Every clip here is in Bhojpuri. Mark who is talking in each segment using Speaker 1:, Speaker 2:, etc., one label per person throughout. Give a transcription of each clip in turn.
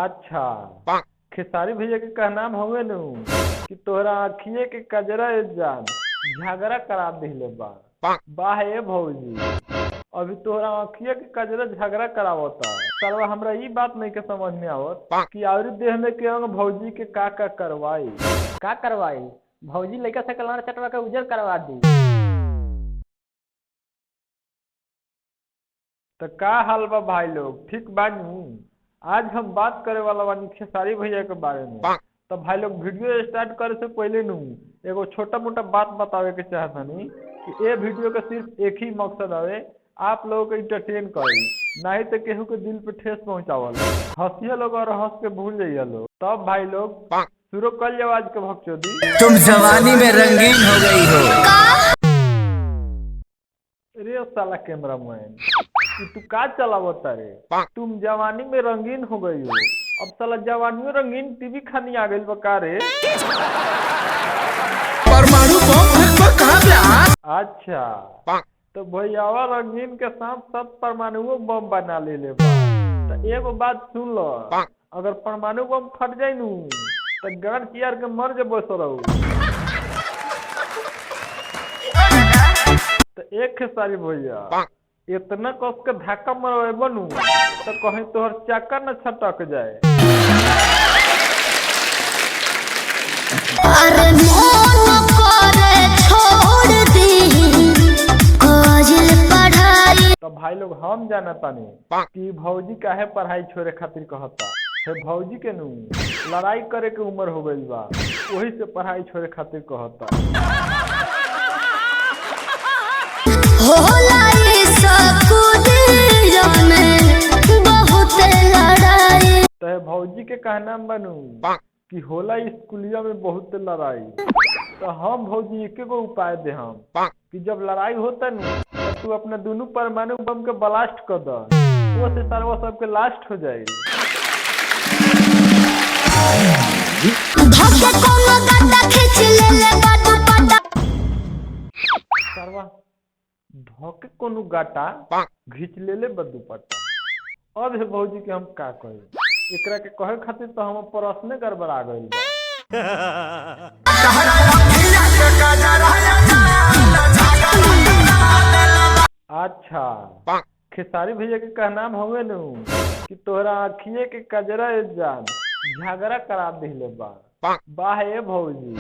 Speaker 1: अच्छा, खेसारी भैया के कहना हवे नु कि तोहरा आँखिए के कजरा जान झगड़ा करा दिले बा। वाह ए भौजी, अभी तोहरा आँखिए के कजरा झगड़ा करावता। सरवा हमरा ई बात नहीं के समझ में आवत कि आवरी देह में के अंग भौजी के का करवाई।
Speaker 2: का करवाई? भौजी लइका से कलर चटवा के उजर करवा दी।
Speaker 1: तो का हाल बा भाई लोग, ठीक बानी? आज हम बात करे वाला बानी खेसारी भैया के बारे में। तो भाई लोग वीडियो स्टार्ट करे से पहले एगो छोटा मोटा बात बतावे के चाहतनी कि ये वीडियो का सिर्फ एक ही मकसद हवे, आप लोगों को इंटरटेन करी, नहीं तो केहू के दिल पे ठेस पहुंचावल। हंसिया लोग और हंस के भूल जाइए लोग। तब भाई लोग शुरू कर जाओ आज के भक्चोदी।
Speaker 3: तुम जवानी में रंगीन हो गई हो।
Speaker 1: रे साला कैमरामैन, तू का चलावता रे? तुम जवानी में रंगीन हो गई हो, अब साला जवानी में रंगीन टीवी खानी आ गई बका रे।
Speaker 3: परमाणु बम कहाँ पे?
Speaker 1: अच्छा, तो भैयावा रंगीन के साथ साथ परमाणु बम बना ले बा। तो एगो बात सुन लो, अगर परमाणु बम फट जाये तो गाड़ चियार के मर जे बस रहो। तो एक खेसारी भैया इतना कस के धक्का मरवे बनू तो कहीं तोहर चक्कर न छटक जाए।
Speaker 4: अरे मन करे छोड़ दी काजल पढ़ाई।
Speaker 1: तो भाई लोग हम जाना तानी कि भौजी काहे पढ़ाई छोड़े खातिर कहता है। भौजी के लड़ाई करे के उम्र हो गई बा, वही से पढ़ाई छोड़े खातिर कहता।
Speaker 4: होला ये सब बहुत लड़ाई।
Speaker 1: तो भौजी के कहना बनू कि होला स्कूलिया में बहुत लड़ाई। तो हम भौजी एक गो उपाय दे हम कि जब लड़ाई होता तो तू अपने दोनों परमाणु बम के ब्लास्ट कर द, वो से सर्व सबके लास्ट हो जाए। सर्वा धोके कोनो गाटा घींच ले दुपट्टा। अब हे भौजी के हम का कही, एकरा के कहे खातिर तो हम प्रश्न गड़बड़ा गइल बा। अच्छा, खेसारी भैया के कहना हवे कि तोहरा आँखिए के कजरा जान झगड़ा करा दिले बा। वाह ए भौजी,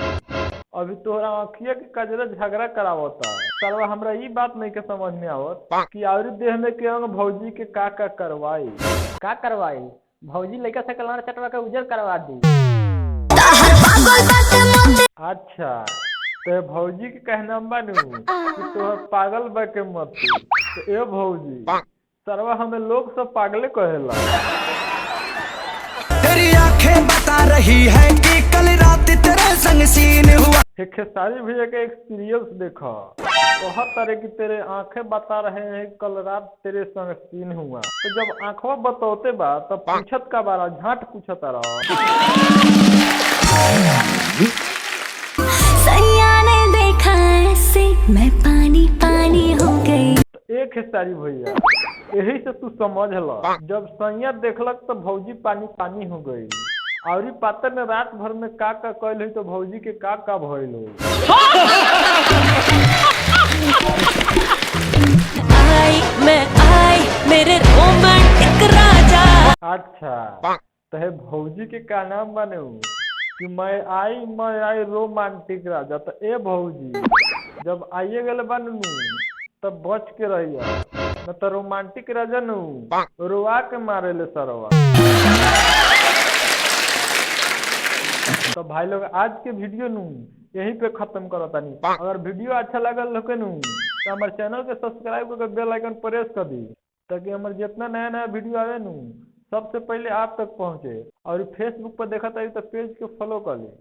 Speaker 1: अभी तोहरा आँखिए के कजरा झगड़ा करावता। सरवा हमरा ई बात नहीं के समझ में आवत कि आवरी देह में के अंग भौजी के का करवाई।
Speaker 2: का करवाई? भौजी लइका से कलर चटवा के उजर करवा दी।
Speaker 1: अच्छा, तो भौजी के कहना बानू कि तोहर पागल बा के मत। तो ए भौजी, सरवा हमें लोग सब पागले कहेला।
Speaker 3: तेरी आंखें बता रही है कि कल रात तेरे संग सीन हुआ।
Speaker 1: खेसारी भैया के एक्सपीरियंस देखा, बहुत तरह की तेरे आंखें बता रहे हैं कल रात तेरे संग सीन हुआ। तो जब आंखों बतौते बा तो पूछत का बारा झाट पूछत रहा।
Speaker 4: सैया ने देखा ऐसे मैं पानी पानी हो गई।
Speaker 1: तो एक खेसारी भैया, यही से तू समझ ला, जब सैया देखलक तो भौजी पानी पानी हो गई। और पातर ने रात भर में का कैल हुई तो भौजी के का भइल हुई।
Speaker 4: आई मेरे रोमांटिक राजा।
Speaker 1: अच्छा, तो है भौजी के का नाम बने कि मैं आई रोमांटिक राजा। तो ए भौजी, जब आइए गए बनू तब बच के रहिए, न तो रोमांटिक राजा रोआ के मारे ले सरवा। तो भाई लोग आज के वीडियो यहीं पे खत्म करो तानी। अगर वीडियो अच्छा लगल होके तो हमारे चैनल के सब्सक्राइब करके बेल आइकन प्रेस कर दी, ताकि हमारे जितना नया नया वीडियो आवे सबसे पहले आप तक पहुंचे। और फेसबुक पर देखा था तो पेज के फॉलो कर ली।